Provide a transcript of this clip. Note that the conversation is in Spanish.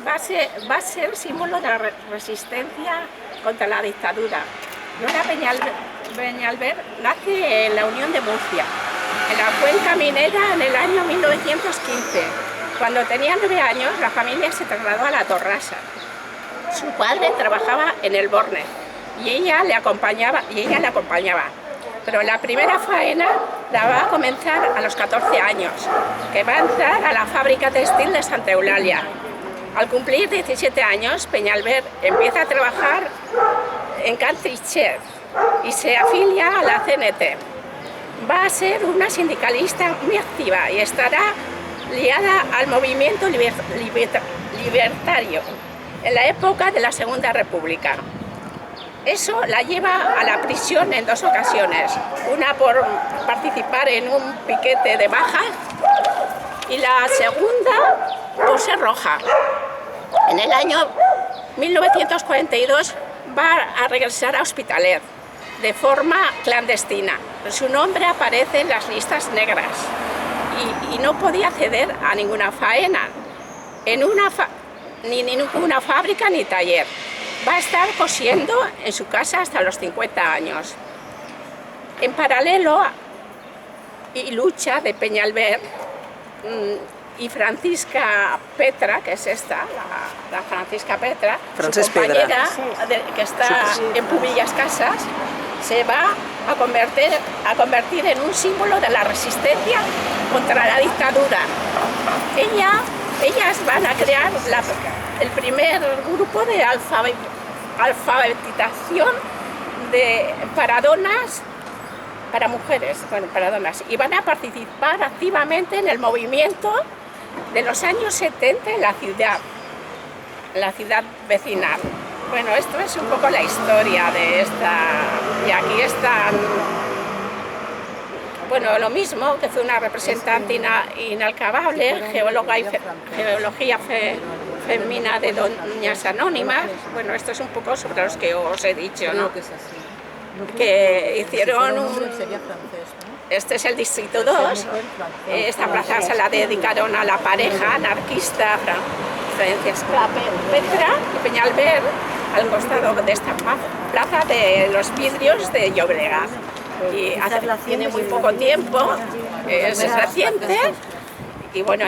va a ser símbolo de la resistencia contra la dictadura. Lola Peñalver nace en la Unión de Murcia, en la cuenca minera, en el año 1915. Cuando tenía 9 años, la familia se trasladó a la Torrasa. Su padre trabajaba en el Borne y ella le acompañaba. Pero la primera faena la va a comenzar a los 14 años, que va a entrar a la fábrica textil de Santa Eulalia. Al cumplir 17 años, Peñalver empieza a trabajar en Country Chef y se afilia a la CNT. Va a ser una sindicalista muy activa y estará ligada al movimiento libertario en la época de la Segunda República. Eso la lleva a la prisión en 2 ocasiones, una por participar en un piquete de bajas y la segunda por ser roja. En el año 1942 va a regresar a Hospitalet de forma clandestina. Su nombre aparece en las listas negras y no podía acceder a ninguna faena, ni ninguna fábrica ni taller. Va a estar cosiendo en su casa hasta los 50 años. En paralelo, y lucha de Peñalver y Francisca Petra, que es esta, la Francisca Petra, su compañera, que está en Pubillas Casas, se va a convertir en un símbolo de la resistencia contra la dictadura. Ellas van a crear el primer grupo de alfabetización para donas, para mujeres, y van a participar activamente en el movimiento de los años 70 en la ciudad vecinal. Bueno, esto es un poco la historia de esta, y aquí están, bueno, lo mismo, que fue una representante inacabable, geología femenina de Doñas Anónimas. Bueno, esto es un poco sobre los que os he dicho, ¿no? Que hicieron este es el Distrito 2, esta plaza se la dedicaron a la pareja anarquista Francisca Petra y Peñalver, al costado de esta plaza de los vidrios de Llobregat. Y tiene muy poco tiempo, es reciente y bueno.